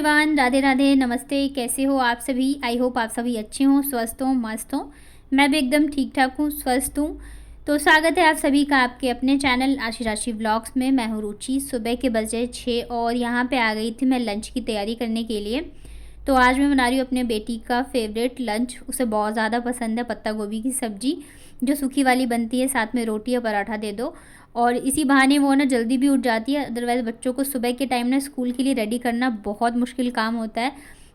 Everyone, Radhe Radhe, नमस्ते। कैसे हो आप सभी? आई होप आप सभी अच्छे हों, स्वस्थ हों, मस्त हों। मैं भी एकदम ठीक ठाक हूँ, स्वस्थ हूँ। तो स्वागत है आप सभी का आपके अपने चैनल आशी राशि व्लॉग्स में। मैं हूँ रुचि। सुबह के बजे 6 और यहाँ पे आ गई थी मैं लंच की तैयारी करने के लिए। तो आज मैं बना रही हूँ अपने बेटी का फेवरेट लंच। उसे बहुत ज़्यादा पसंद है पत्ता गोभी की सब्ज़ी, जो सूखी वाली बनती है, साथ में रोटी या पराठा दे दो। और इसी बहाने वो ना जल्दी भी उठ जाती है। अदरवाइज़ बच्चों को सुबह के टाइम ना स्कूल के लिए रेडी करना बहुत मुश्किल काम होता है।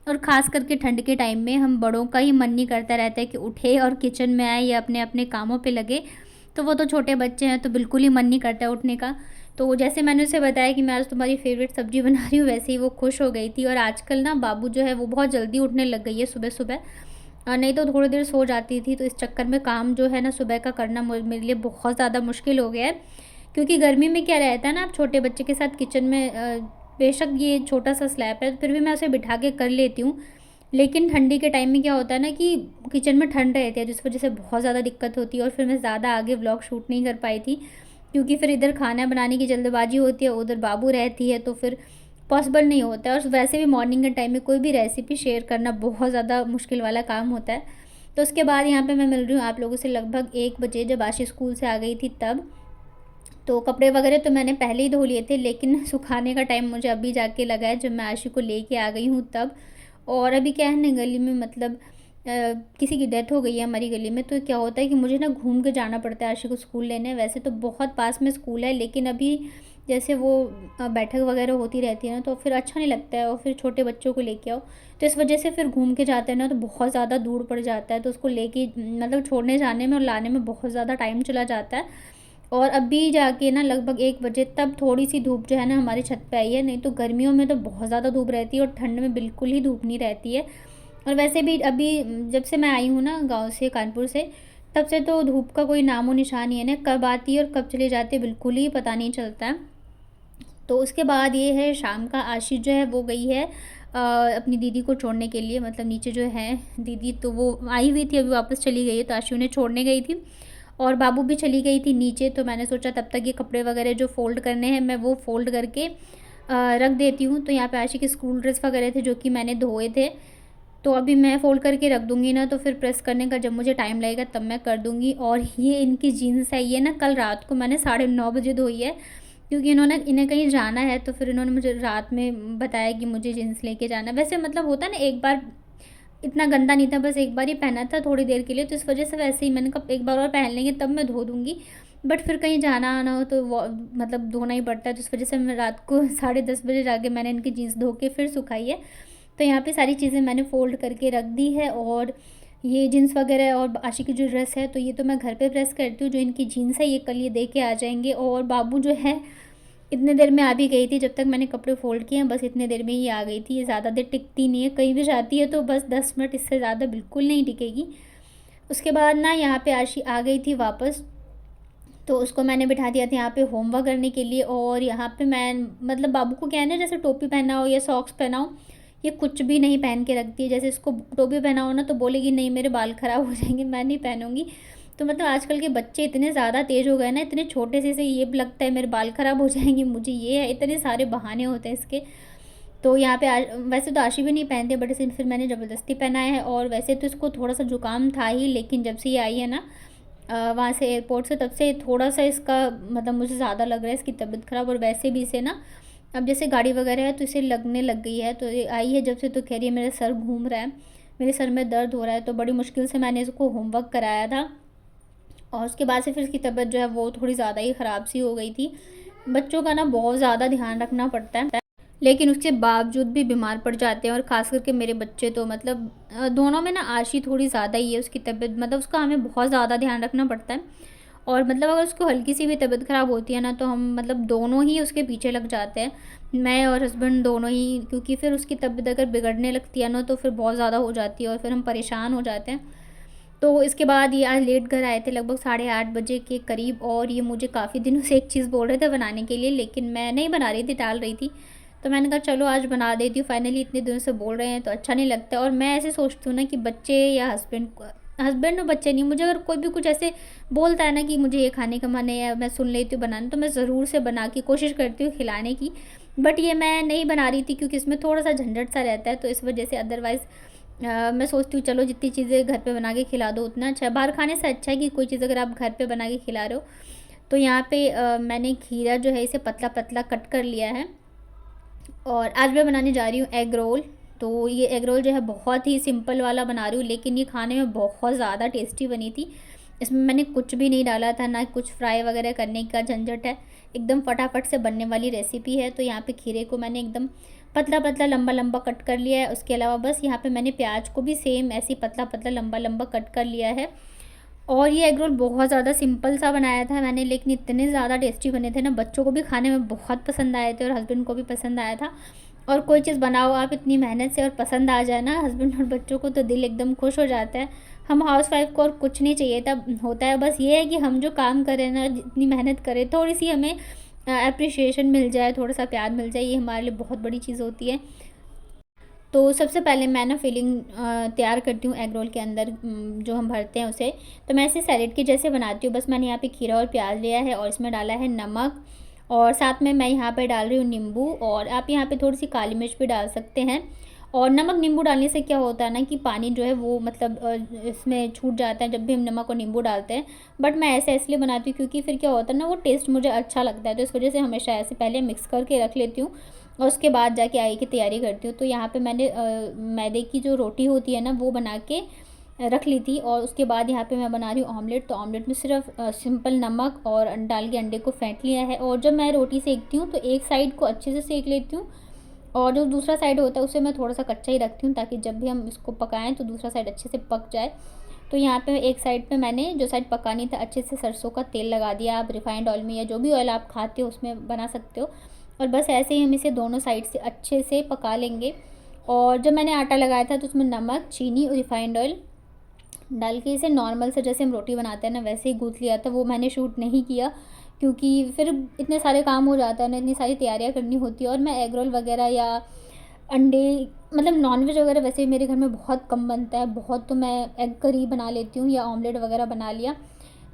और ख़ास करके ठंड के टाइम में हम बड़ों का ही मन नहीं करता रहता है कि उठे और किचन में आए या अपने अपने कामों पे लगे। तो वो तो छोटे बच्चे हैं, तो बिल्कुल ही मन नहीं करता है उठने का। तो जैसे मैंने उसे बताया कि मैं आज तुम्हारी फेवरेट सब्ज़ी बना रही हूँ, वैसे ही वो खुश हो गई थी। और आजकल ना बाबू जो है वो बहुत जल्दी उठने लग गई है सुबह सुबह। नहीं तो थोड़ी देर सो जाती थी। तो इस चक्कर में काम जो है ना सुबह का करना मेरे लिए बहुत ज़्यादा मुश्किल हो गया है। क्योंकि गर्मी में क्या रहता है ना, आप छोटे बच्चे के साथ किचन में बेशक ये छोटा सा स्लैब है फिर भी मैं उसे बिठा के कर लेती हूँ। लेकिन ठंडी के टाइम में क्या होता है ना कि किचन में ठंड रहती है, जिस वजह से बहुत ज़्यादा दिक्कत होती है। और फिर मैं ज़्यादा आगे व्लॉग शूट नहीं कर पाई थी, क्योंकि फिर इधर खाना बनाने की जल्दबाजी होती है, उधर बाबू रहती है, तो फिर पॉसिबल नहीं होता है। और वैसे भी मॉर्निंग के टाइम में कोई भी रेसिपी शेयर करना बहुत ज़्यादा मुश्किल वाला काम होता है। तो उसके बाद यहाँ पे मैं मिल रही हूँ आप लोगों से लगभग 1 बजे, जब आशी स्कूल से आ गई थी तब। तो कपड़े वगैरह तो मैंने पहले ही धो लिए थे, लेकिन सुखाने का टाइम मुझे अभी जाके लगा है, जब मैं आशी को लेके आ गई हूँ तब। और अभी क्या है ना, गली में मतलब किसी की डेथ हो गई है हमारी गली में। तो क्या होता है कि मुझे ना घूम के जाना पड़ता है आशी को स्कूल लेने। वैसे तो बहुत पास में स्कूल है, लेकिन अभी जैसे वो बैठक वगैरह होती रहती है ना, तो फिर अच्छा नहीं लगता है। और फिर छोटे बच्चों को लेके आओ, तो इस वजह से फिर घूम के जाते हैं ना, तो बहुत ज़्यादा दूर पड़ जाता है। तो उसको लेके मतलब छोड़ने जाने में और लाने में बहुत ज़्यादा टाइम चला जाता है। और अभी जाके ना लगभग 1 बजे तब थोड़ी सी धूप जो है ना हमारी छत पे आई है। नहीं तो गर्मियों में तो बहुत ज़्यादा धूप रहती है और ठंड में बिल्कुल ही धूप नहीं रहती है। और वैसे भी अभी जब से मैं आई हूँ ना गाँव से, कानपुर से, तब से तो धूप का कोई नामो निशान ही है ना, कब आती है और कब चली जाती है बिल्कुल ही पता नहीं चलता है। तो उसके बाद ये है शाम का, आशीष जो है वो गई है अपनी दीदी को छोड़ने के लिए। मतलब नीचे जो है दीदी, तो वो आई हुई थी, अभी वापस चली गई है, तो आशी उन्हें छोड़ने गई थी। और बाबू भी चली गई थी नीचे। तो मैंने सोचा तब तक ये कपड़े वगैरह जो फ़ोल्ड करने हैं मैं वो फ़ोल्ड करके रख देती हूँ। तो यहाँ पे आशी के स्कूल ड्रेस वगैरह थे जो कि मैंने धोए थे, तो अभी मैं फ़ोल्ड करके रख दूँगी ना, तो फिर प्रेस करने का जब मुझे टाइम लगेगा तब मैं कर दूँगी। और ये इनकी जीन्स है, ये ना कल रात को मैंने 9:30 बजे धोई है, क्योंकि इन्हें कहीं जाना है। तो फिर इन्होंने मुझे रात में बताया कि मुझे जीन्स लेके जाना है। वैसे मतलब होता है ना, एक बार इतना गंदा नहीं था, बस एक बार ही पहना था थोड़ी देर के लिए, तो इस वजह से वैसे ही मैंने कहा एक बार और पहन लेंगे तब मैं धो दूँगी। बट फिर कहीं जाना आना हो तो वो मतलब धोना ही पड़ता है। तो इस वजह से मैं रात को 10:30 बजे जाके मैंने इनकी जीन्स धो के फिर सुखाई है। तो यहाँ पे सारी चीज़ें मैंने फ़ोल्ड करके रख दी है। और ये जीन्स वगैरह और आशी की जो ड्रेस है, तो ये तो मैं घर पे प्रेस करती हूँ। जो इनकी जीन्स है ये कल ये दे के आ जाएंगे। और बाबू जो है इतने देर में आ भी गई थी, जब तक मैंने कपड़े फ़ोल्ड किए हैं बस इतने देर में ही आ गई थी। ये ज़्यादा देर टिकती नहीं है, कहीं भी जाती है तो बस 10 मिनट, इससे ज़्यादा बिल्कुल नहीं टिकेगी। उसके बाद ना यहाँ पे आशी आ गई थी वापस, तो उसको मैंने बिठा दिया था यहाँ पे होमवर्क करने के लिए। और यहाँ पे मैं मतलब बाबू को क्या है ना, जैसे टोपी पहनाओ या सॉक्स पहनाओ, ये कुछ भी नहीं पहन के रखती है। जैसे इसको टोपी पहनाओ ना तो बोलेगी नहीं मेरे बाल ख़राब हो जाएंगे, मैं नहीं पहनूंगी। तो मतलब आजकल के बच्चे इतने ज़्यादा तेज़ हो गए ना, इतने छोटे से ये लगता है मेरे बाल ख़राब हो जाएंगे, मुझे ये है, इतने सारे बहाने होते हैं इसके। तो यहाँ पे वैसे तो आशी भी नहीं पहनते, बट इसे फिर मैंने ज़बरदस्ती पहनाया है। और वैसे तो इसको थोड़ा सा जुकाम था ही, लेकिन जब से ये आई है ना वहाँ से एयरपोर्ट से, तब से थोड़ा सा इसका मतलब मुझे ज़्यादा लग रहा है इसकी तबीयत ख़राब। और वैसे भी इसे ना अब जैसे गाड़ी वगैरह है तो इसे लगने लग गई है। तो ये आई है जब से, तो कह रही है मेरा सर घूम रहा है, मेरे सर में दर्द हो रहा है। तो बड़ी मुश्किल से मैंने इसको होमवर्क कराया था। और उसके बाद से फिर इसकी तबीयत जो है वो थोड़ी ज़्यादा ही ख़राब सी हो गई थी। बच्चों का ना बहुत ज़्यादा ध्यान रखना पड़ता है, लेकिन उसके बावजूद भी बीमार पड़ जाते हैं। और ख़ास करके मेरे बच्चे तो मतलब दोनों में ना आशी थोड़ी ज़्यादा ही है, उसकी तबीयत मतलब उसका हमें बहुत ज़्यादा ध्यान रखना पड़ता है। और मतलब अगर उसको हल्की सी भी तबीयत ख़राब होती है ना, तो हम मतलब दोनों ही उसके पीछे लग जाते हैं, मैं और हस्बैंड दोनों ही। क्योंकि फिर उसकी तबीयत अगर बिगड़ने लगती है ना, तो फिर बहुत ज़्यादा हो जाती है और फिर हम परेशान हो जाते हैं। तो इसके बाद ये आज लेट घर आए थे लगभग 8:30 बजे के करीब। और ये मुझे काफ़ी दिनों से एक चीज़ बोल रहे थे बनाने के लिए, लेकिन मैं नहीं बना रही थी, टाल रही थी। तो मैंने कहा चलो आज बना देती हूँ, फाइनली इतने दिनों से बोल रहे हैं तो अच्छा नहीं लगता। और मैं ऐसे सोचती हूँ ना कि बच्चे या हस्बैंड और बच्चे नहीं, मुझे अगर कोई भी कुछ ऐसे बोलता है ना कि मुझे ये खाने का मन है या मैं सुन लेती हूँ बनाना, तो मैं ज़रूर से बना के कोशिश करती हूँ खिलाने की। बट ये मैं नहीं बना रही थी क्योंकि इसमें थोड़ा सा झंझट सा रहता है, तो इस वजह से। अदरवाइज़ मैं सोचती हूँ चलो जितनी चीज़ें घर पे बना के खिला दो उतना अच्छा है। बाहर खाने से अच्छा है कि कोई चीज़ अगर आप घर पे बना के खिला रहे हो। तो यहाँ पे मैंने खीरा जो है इसे पतला पतला कट कर लिया है। और आज मैं बनाने जा रही हूँ एग रोल। तो ये एग रोल जो है बहुत ही सिंपल वाला बना रही हूँ, लेकिन ये खाने में बहुत ज़्यादा टेस्टी बनी थी। इसमें मैंने कुछ भी नहीं डाला था, ना कुछ फ्राई वगैरह करने का झंझट है, एकदम फटाफट से बनने वाली रेसिपी है। तो यहाँ पे खीरे को मैंने एकदम पतला पतला लंबा लंबा कट कर लिया है। उसके अलावा बस यहाँ पे मैंने प्याज को भी सेम ऐसे ही पतला पतला लंबा लंबा कट कर लिया है। और ये एग रोल बहुत ज़्यादा सिंपल सा बनाया था मैंने, लेकिन इतने ज़्यादा टेस्टी बने थे ना, बच्चों को भी खाने में बहुत पसंद आए थे और हस्बैंड को भी पसंद आया था। और कोई चीज़ बनाओ आप इतनी मेहनत से और पसंद आ जाए ना हस्बैंड और बच्चों को, तो दिल एकदम खुश हो जाता है। हम हाउस वाइफ को और कुछ नहीं चाहिए था होता है, बस ये है कि हम जो काम करें ना, जितनी मेहनत करें, थोड़ी सी हमें अप्रिशिएशन मिल जाए, थोड़ा सा प्यार मिल जाए, ये हमारे लिए बहुत बड़ी चीज़ होती है। तो सबसे पहले मैं ना फिलिंग तैयार करती हूँ एग रोल के अंदर, जो हम भरते हैं उसे। तो मैं इसे सैलेड के जैसे बनाती हूँ। बस मैंने यहाँ पे खीरा और प्याज लिया है और इसमें डाला है नमक, और साथ में मैं यहाँ पे डाल रही हूँ नींबू, और आप यहाँ पे थोड़ी सी काली मिर्च भी डाल सकते हैं। और नमक नींबू डालने से क्या होता है ना कि पानी जो है वो मतलब इसमें छूट जाता है जब भी हम नमक और नींबू डालते हैं। बट मैं ऐसे इसलिए बनाती हूँ क्योंकि फिर क्या होता है ना, वो टेस्ट मुझे अच्छा लगता है, तो इस वजह से हमेशा ऐसे पहले मिक्स करके रख लेती हूँ और उसके बाद जाके आगे की तैयारी करती हूँ। तो यहाँ पे मैंने मैदे की जो रोटी होती है ना वो बना के रख ली थी, और उसके बाद यहाँ पे मैं बना रही हूँ ऑमलेट। तो ऑमलेट में सिर्फ सिंपल नमक और डाल के अंडे को फेंट लिया है। और जब मैं रोटी सेकती हूँ तो एक साइड को अच्छे से सेक लेती हूँ, और जो दूसरा साइड होता है उसे मैं थोड़ा सा कच्चा ही रखती हूँ, ताकि जब भी हम इसको पकाएं तो दूसरा साइड अच्छे से पक जाए। तो यहाँ पे एक साइड पे मैंने जो साइड पकानी था अच्छे से सरसों का तेल लगा दिया। आप रिफाइंड ऑयल में या जो भी ऑयल आप खाते हो उसमें बना सकते हो। और बस ऐसे ही हम इसे दोनों साइड से अच्छे से पका लेंगे। और जब मैंने आटा लगाया था तो उसमें नमक, चीनी और रिफाइंड ऑयल डाल के इसे नॉर्मल से जैसे हम रोटी बनाते हैं ना वैसे ही गूँथ लिया था। वो मैंने शूट नहीं किया क्योंकि फिर इतने सारे काम हो जाता है ना, इतनी सारी तैयारियां करनी होती है। और मैं एग रोल वगैरह या अंडे, मतलब नॉनवेज वगैरह वैसे मेरे घर में बहुत कम बनता है। बहुत तो मैं एग करी बना लेती हूँ या ऑमलेट वगैरह बना लिया,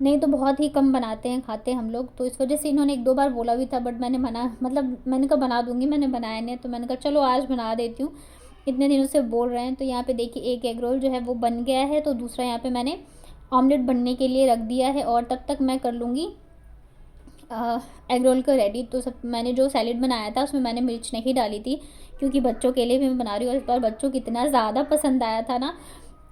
नहीं तो बहुत ही कम बनाते हैं, खाते हैं हम लोग। तो इस वजह से इन्होंने एक दो बार बोला भी था, बट मैंने मना, मतलब मैंने कहा बना दूँगी, मैंने बनाया नहीं, तो मैंने कहा चलो आज बना देती हूँ, इतने दिनों से बोल रहे हैं। तो यहाँ पे देखिए एक एग रोल जो है वो बन गया है, तो दूसरा यहाँ पे मैंने ऑमलेट बनने के लिए रख दिया है। और तब तक मैं कर लूँगी एग रोल को रेडी। तो सब मैंने जो सैलेड बनाया था उसमें मैंने मिर्च नहीं डाली थी क्योंकि बच्चों के लिए भी मैं बना रही हूँ। और इस बार बच्चों को इतना ज़्यादा पसंद आया था ना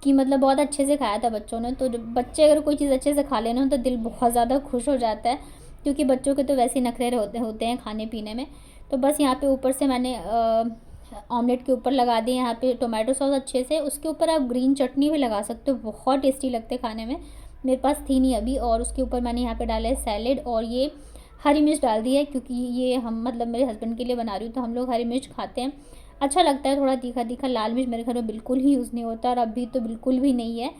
कि मतलब बहुत अच्छे से खाया था बच्चों ने। तो जब बच्चे अगर कोई चीज़ अच्छे से खा लेना तो दिल बहुत ज़्यादा खुश हो जाता है, क्योंकि बच्चों के तो वैसे ही नखरे होते हैं खाने पीने में। तो बस यहाँ पे ऊपर से मैंने ऑमलेट के ऊपर लगा दिए यहाँ पे टोमेटो सॉस अच्छे से। उसके ऊपर आप ग्रीन चटनी भी लगा सकते हो, बहुत टेस्टी लगते खाने में। मेरे पास थी नहीं अभी। और उसके ऊपर मैंने यहाँ पे डाला है सैलेड, और ये हरी मिर्च डाल दी है क्योंकि ये हम मतलब मेरे हस्बैंड के लिए बना रही हूँ, तो हम लोग हरी मिर्च खाते हैं, अच्छा लगता है थोड़ा तीखा तीखा। लाल मिर्च मेरे घर में बिल्कुल ही यूज़ नहीं होता, और अभी तो बिल्कुल भी नहीं है।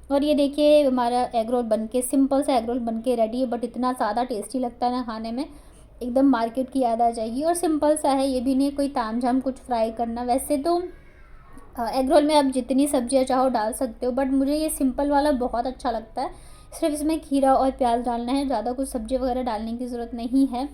और ये देखिए हमारा एग रोल बन के, सिंपल सा एग रोल बन के रेडी है, बट इतना ज़्यादा टेस्टी लगता है ना खाने में, एकदम मार्केट की याद आ जाएगी। और सिंपल सा है, ये भी नहीं कोई ताम झाम कुछ फ्राई करना। वैसे तो एग रोल में आप जितनी सब्जियां चाहो डाल सकते हो, बट मुझे ये सिंपल वाला बहुत अच्छा लगता है। सिर्फ इसमें खीरा और प्याज डालना है, ज़्यादा कुछ सब्जी वगैरह डालने की ज़रूरत नहीं है,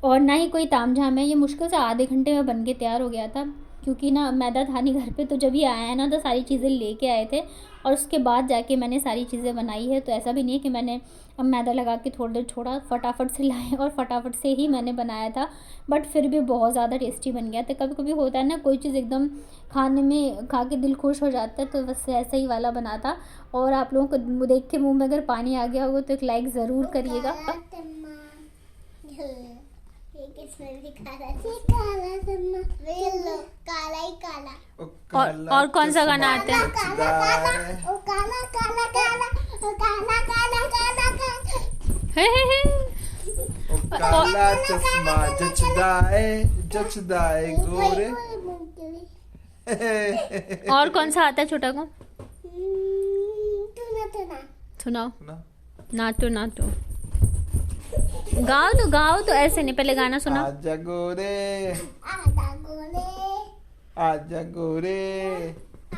और ना ही कोई ताम झाम है। ये मुश्किल से आधे घंटे में बन के तैयार हो गया था, क्योंकि ना मैदा था नहीं घर पे। तो जब ये आया है ना तो सारी चीज़ें लेके आए थे, और उसके बाद जाके मैंने सारी चीज़ें बनाई है। तो ऐसा भी नहीं है कि मैंने अब मैदा लगा के थोड़ी देर छोड़ा, फटाफट से लाए और फटाफट से ही मैंने बनाया था। बट फिर भी बहुत ज़्यादा टेस्टी बन गया था। कभी कभी होता है ना कोई चीज़ एकदम खाने में खा के दिल खुश हो जाता है, तो बस ऐसा ही वाला बना था। और आप लोगों को देख के मुँह में अगर पानी आ गया होगा तो एक लाइक ज़रूर करिएगा। और कौन सा गाना आता है? काला चश्मा जचदा है गोरे। और कौन सा आता है छोटा को? सुनाओ। नाटो गाओ तो ऐसे नहीं, पहले गाना सुनाओ। आजा गोरे आजा गोरे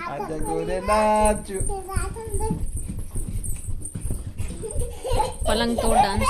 आजा गोरे नाचू। पलंग तोड़ डांस।